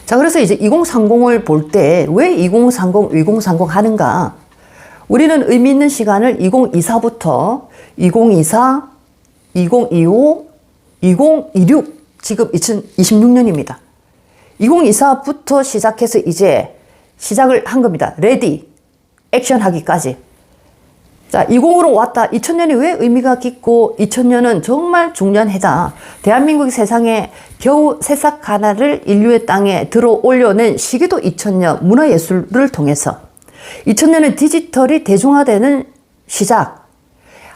자, 그래서 이제 2030을 볼 때 왜 2030, 2030 하는가? 우리는 의미 있는 시간을 2024부터 2024, 2025, 2026, 지금 2026년입니다. 2024부터 시작해서 이제 시작을 한 겁니다. 레디, 액션 하기까지. 자, 20으로 왔다. 2000년이 왜 의미가 깊고 2000년은 정말 중요한 해다. 대한민국이 세상에 겨우 새싹 하나를 인류의 땅에 들어 올려낸 시기도 2000년 문화예술을 통해서 2000년은 디지털이 대중화되는 시작.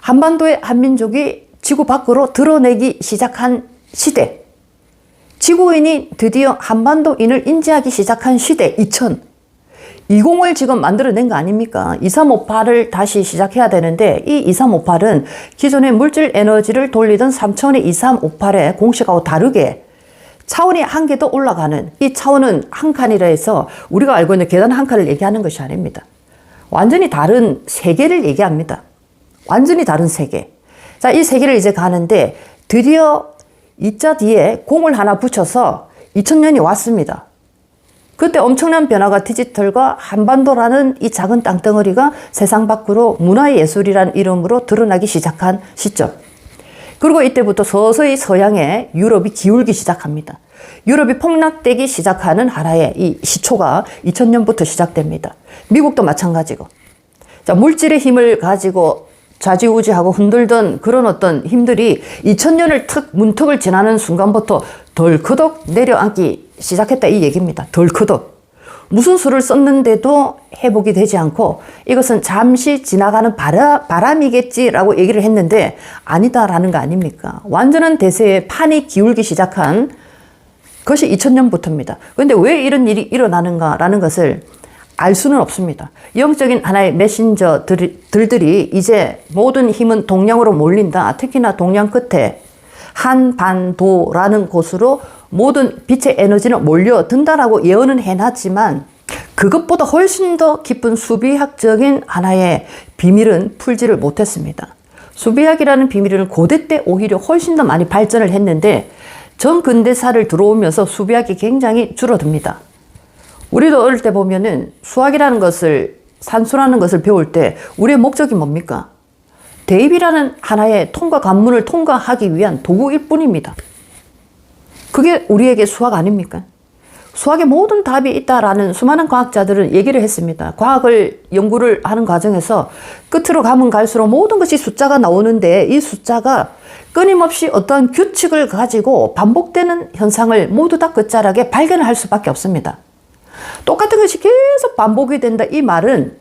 한반도의 한민족이 지구 밖으로 드러내기 시작한 시대. 지구인이 드디어 한반도인을 인지하기 시작한 시대 2000을 지금 만들어낸 거 아닙니까? 2358을 다시 시작해야 되는데 이 2358은 기존의 물질 에너지를 돌리던 3차원의 2358의 공식하고 다르게 차원이 한 개 더 올라가는, 이 차원은 한 칸이라 해서 우리가 알고 있는 계단 한 칸을 얘기하는 것이 아닙니다. 완전히 다른 세계를 얘기합니다. 완전히 다른 세계. 자, 이 세계를 이제 가는데 드디어 이자 뒤에 공을 하나 붙여서 2000년이 왔습니다. 그때 엄청난 변화가 디지털과 한반도라는 이 작은 땅덩어리가 세상 밖으로 문화예술이라는 이름으로 드러나기 시작한 시점. 그리고 이때부터 서서히 서양의 유럽이 기울기 시작합니다. 유럽이 폭락되기 시작하는 하나의 이 시초가 2000년부터 시작됩니다. 미국도 마찬가지고. 자, 물질의 힘을 가지고 좌지우지하고 흔들던 그런 어떤 힘들이 2000년을 문턱을 지나는 순간부터 덜커덕 내려앉기 시작했다 이 얘기입니다. 덜커덕. 무슨 수를 썼는데도 회복이 되지 않고 이것은 잠시 지나가는 바람이겠지라고 얘기를 했는데 아니다라는 거 아닙니까? 완전한 대세의 판이 기울기 시작한 것이 2000년부터입니다. 그런데 왜 이런 일이 일어나는가라는 것을 알 수는 없습니다. 영적인 하나의 메신저들이 이제 모든 힘은 동양으로 몰린다. 특히나 동양 끝에 한반도라는 곳으로 모든 빛의 에너지는 몰려든다라고 예언은 해놨지만 그것보다 훨씬 더 깊은 수비학적인 하나의 비밀은 풀지를 못했습니다. 수비학이라는 비밀은 고대 때 오히려 훨씬 더 많이 발전을 했는데 전근대사를 들어오면서 수비학이 굉장히 줄어듭니다. 우리도 어릴 때 보면은 수학이라는 것을, 산수라는 것을 배울 때 우리의 목적이 뭡니까? 대입이라는 하나의 통과 관문을 통과하기 위한 도구일 뿐입니다. 그게 우리에게 수학 아닙니까? 수학의 모든 답이 있다라는 수많은 과학자들은 얘기를 했습니다. 과학을 연구를 하는 과정에서 끝으로 가면 갈수록 모든 것이 숫자가 나오는데 이 숫자가 끊임없이 어떤 규칙을 가지고 반복되는 현상을 모두 다 끝자락에 발견을 할 수밖에 없습니다. 똑같은 것이 계속 반복이 된다. 이 말은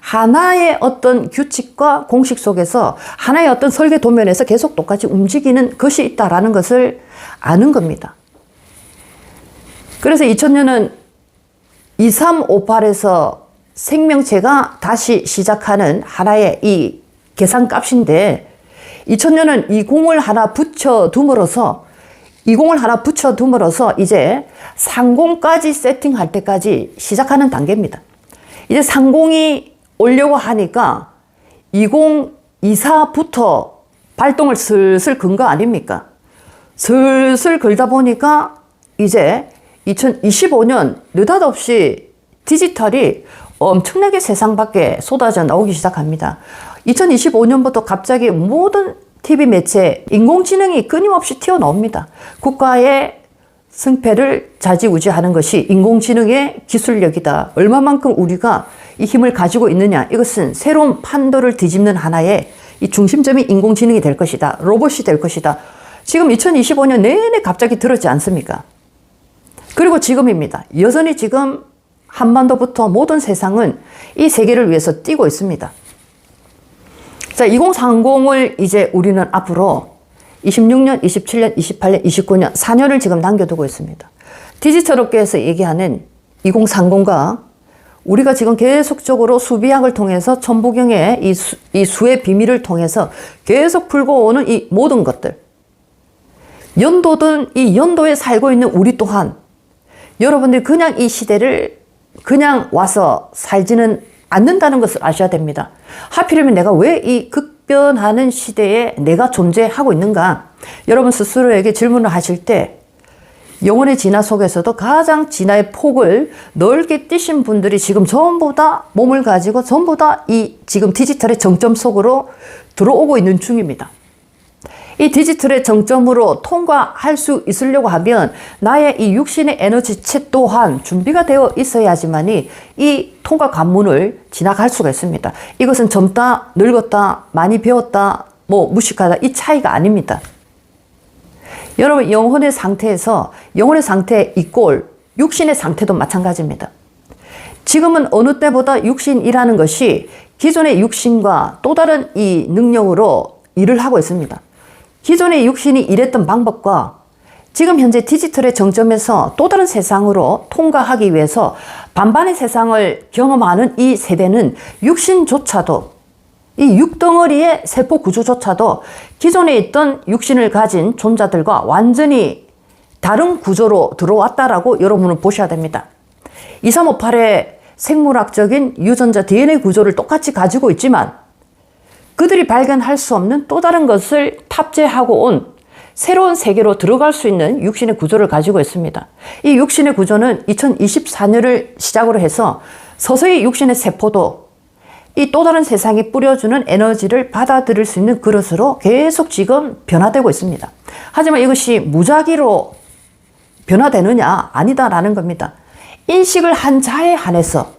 하나의 어떤 규칙과 공식 속에서 하나의 어떤 설계 도면에서 계속 똑같이 움직이는 것이 있다라는 것을 아는 겁니다. 그래서 2000년은 2358에서 생명체가 다시 시작하는 하나의 이 계산값인데 2000년은 이 공을 하나 붙여둠으로써 이제 상공까지 세팅할 때까지 시작하는 단계입니다. 이제 상공이 오려고 하니까 2024부터 발동을 슬슬 건 거 아닙니까? 슬슬 걸다 보니까 이제 2025년 느닷없이 디지털이 엄청나게 세상 밖에 쏟아져 나오기 시작합니다. 2025년부터 갑자기 모든 TV 매체, 인공지능이 끊임없이 튀어나옵니다. 국가의 승패를 좌지우지하는 것이 인공지능의 기술력이다. 얼마만큼 우리가 이 힘을 가지고 있느냐. 이것은 새로운 판도를 뒤집는 하나의 이 중심점이 인공지능이 될 것이다. 로봇이 될 것이다. 지금 2025년 내내 갑자기 들었지 않습니까? 그리고 지금입니다. 여전히 지금 한반도부터 모든 세상은 이 세계를 위해서 뛰고 있습니다. 자, 2030을 이제 우리는 앞으로 26년, 27년, 28년, 29년, 4년을 지금 남겨두고 있습니다. 디지털업계에서 얘기하는 2030과 우리가 지금 계속적으로 수비학을 통해서 천부경의 이 수의 비밀을 통해서 계속 풀고 오는 이 모든 것들. 연도든 이 연도에 살고 있는 우리 또한 여러분들이 그냥 이 시대를 그냥 와서 살지는 않는다는 것을 아셔야 됩니다. 하필이면 내가 왜 이 급변하는 시대에 내가 존재하고 있는가? 여러분 스스로에게 질문을 하실 때 영혼의 진화 속에서도 가장 진화의 폭을 넓게 뛰신 분들이 지금 전부 다 몸을 가지고 전부 다 이 지금 디지털의 정점 속으로 들어오고 있는 중입니다. 이 디지털의 정점으로 통과할 수 있으려고 하면 나의 이 육신의 에너지체 또한 준비가 되어 있어야지만이 이 통과 관문을 지나갈 수가 있습니다. 이것은 젊다, 늙었다, 많이 배웠다, 무식하다 이 차이가 아닙니다. 여러분 영혼의 상태에서 영혼의 상태 이꼴 육신의 상태도 마찬가지입니다. 지금은 어느 때보다 육신이라는 것이 기존의 육신과 또 다른 이 능력으로 일을 하고 있습니다. 기존의 육신이 일했던 방법과 지금 현재 디지털의 정점에서 또 다른 세상으로 통과하기 위해서 반반의 세상을 경험하는 이 세대는 육신조차도 이 육덩어리의 세포 구조조차도 기존에 있던 육신을 가진 존재들과 완전히 다른 구조로 들어왔다라고 여러분은 보셔야 됩니다. 2358의 생물학적인 유전자 DNA 구조를 똑같이 가지고 있지만 그들이 발견할 수 없는 또 다른 것을 탑재하고 온 새로운 세계로 들어갈 수 있는 육신의 구조를 가지고 있습니다. 이 육신의 구조는 2024년을 시작으로 해서 서서히 육신의 세포도 이 또 다른 세상이 뿌려주는 에너지를 받아들일 수 있는 그릇으로 계속 지금 변화되고 있습니다. 하지만 이것이 무작위로 변화되느냐? 아니다라는 겁니다. 인식을 한 자에 한해서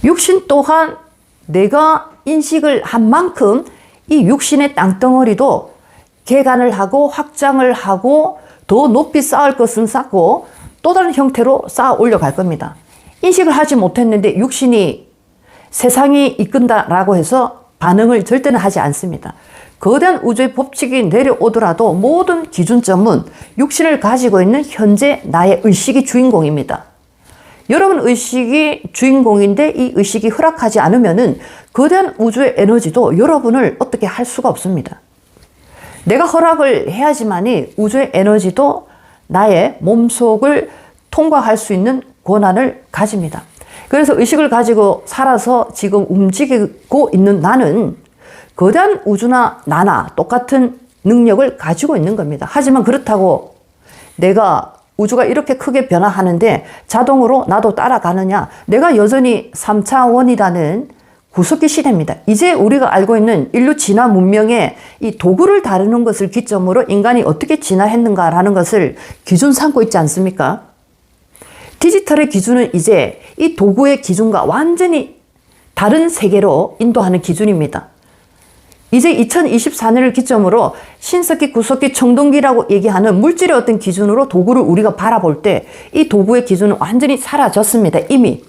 육신 또한 내가 인식을 한 만큼 이 육신의 땅덩어리도 개간을 하고 확장을 하고 더 높이 쌓을 것은 쌓고 또 다른 형태로 쌓아 올려갈 겁니다. 인식을 하지 못했는데 육신이 세상이 이끈다라고 해서 반응을 절대는 하지 않습니다. 거대한 우주의 법칙이 내려오더라도 모든 기준점은 육신을 가지고 있는 현재 나의 의식이 주인공입니다. 여러분 의식이 주인공인데 이 의식이 허락하지 않으면은 거대한 우주의 에너지도 여러분을 어떻게 할 수가 없습니다. 내가 허락을 해야지만이 우주의 에너지도 나의 몸속을 통과할 수 있는 권한을 가집니다. 그래서 의식을 가지고 살아서 지금 움직이고 있는 나는 거대한 우주나 나나 똑같은 능력을 가지고 있는 겁니다. 하지만 그렇다고 내가 우주가 이렇게 크게 변화하는데 자동으로 나도 따라가느냐? 내가 여전히 3차원이라는 구석기 시대입니다. 이제 우리가 알고 있는 인류 진화 문명의 이 도구를 다루는 것을 기점으로 인간이 어떻게 진화했는가라는 것을 기준 삼고 있지 않습니까? 디지털의 기준은 이제 이 도구의 기준과 완전히 다른 세계로 인도하는 기준입니다. 이제 2024년을 기점으로 신석기, 구석기, 청동기라고 얘기하는 물질의 어떤 기준으로 도구를 우리가 바라볼 때 이 도구의 기준은 완전히 사라졌습니다. 이미.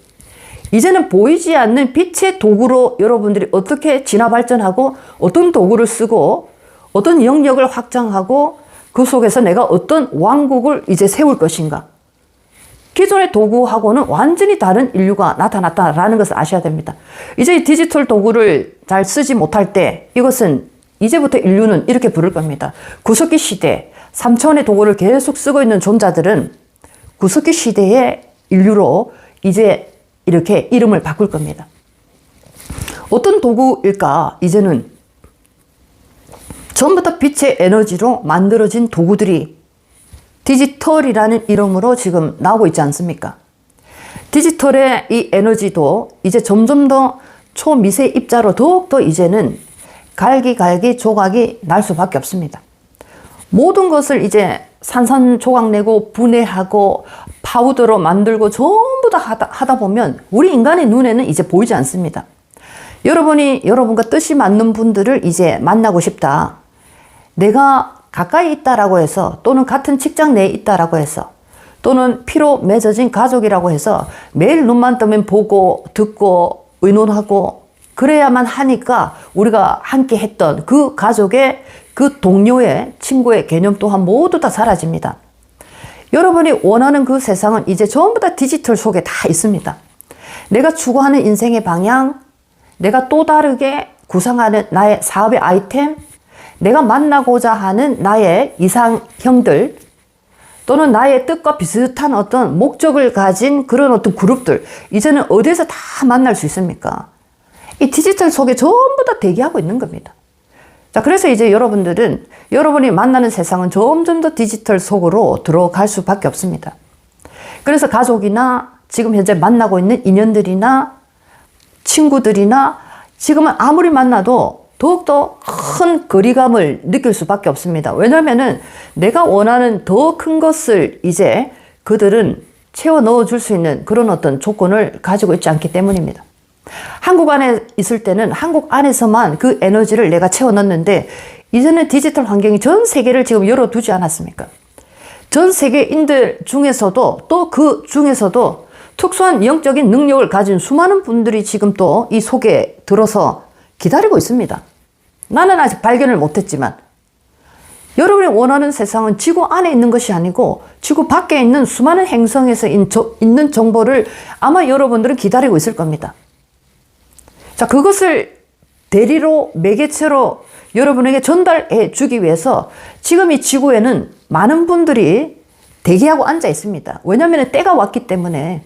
이제는 보이지 않는 빛의 도구로 여러분들이 어떻게 진화 발전하고 어떤 도구를 쓰고 어떤 영역을 확장하고 그 속에서 내가 어떤 왕국을 이제 세울 것인가. 기존의 도구하고는 완전히 다른 인류가 나타났다라는 것을 아셔야 됩니다. 이제 디지털 도구를 잘 쓰지 못할 때 이것은 이제부터 인류는 이렇게 부를 겁니다. 구석기 시대, 3차원의 도구를 계속 쓰고 있는 존재들은 구석기 시대의 인류로 이제 이렇게 이름을 바꿀 겁니다. 어떤 도구일까? 이제는 전부 다 빛의 에너지로 만들어진 도구들이 디지털이라는 이름으로 지금 나오고 있지 않습니까? 디지털의 이 에너지도 이제 점점 더 초미세 입자로 더욱더 이제는 갈기 조각이 날 수밖에 없습니다. 모든 것을 이제 산산조각 내고 분해하고 파우더로 만들고 전부 다 하다 보면 우리 인간의 눈에는 이제 보이지 않습니다. 여러분이 여러분과 뜻이 맞는 분들을 이제 만나고 싶다. 내가 가까이 있다라고 해서 또는 같은 직장 내에 있다라고 해서 또는 피로 맺어진 가족이라고 해서 매일 눈만 뜨면 보고 듣고 의논하고 그래야만 하니까 우리가 함께 했던 그 가족의 그 동료의 친구의 개념 또한 모두 다 사라집니다. 여러분이 원하는 그 세상은 이제 전부 다 디지털 속에 다 있습니다. 내가 추구하는 인생의 방향, 내가 또 다르게 구상하는 나의 사업의 아이템, 내가 만나고자 하는 나의 이상형들 또는 나의 뜻과 비슷한 어떤 목적을 가진 그런 어떤 그룹들 이제는 어디에서 다 만날 수 있습니까? 이 디지털 속에 전부 다 대기하고 있는 겁니다. 자, 그래서 이제 여러분들은 여러분이 만나는 세상은 점점 더 디지털 속으로 들어갈 수밖에 없습니다. 그래서 가족이나 지금 현재 만나고 있는 인연들이나 친구들이나 지금은 아무리 만나도 더욱더 큰 거리감을 느낄 수밖에 없습니다. 왜냐하면은 내가 원하는 더 큰 것을 이제 그들은 채워 넣어줄 수 있는 그런 어떤 조건을 가지고 있지 않기 때문입니다. 한국 안에 있을 때는 한국 안에서만 그 에너지를 내가 채워 넣는데 이제는 디지털 환경이 전 세계를 지금 열어두지 않았습니까? 전 세계인들 중에서도 또 그 중에서도 특수한 영적인 능력을 가진 수많은 분들이 지금 또 이 속에 들어서 기다리고 있습니다. 나는 아직 발견을 못했지만 여러분이 원하는 세상은 지구 안에 있는 것이 아니고 지구 밖에 있는 수많은 행성에서 있는 정보를 아마 여러분들은 기다리고 있을 겁니다. 자, 그것을 대리로 매개체로 여러분에게 전달해 주기 위해서 지금 이 지구에는 많은 분들이 대기하고 앉아 있습니다. 왜냐하면 때가 왔기 때문에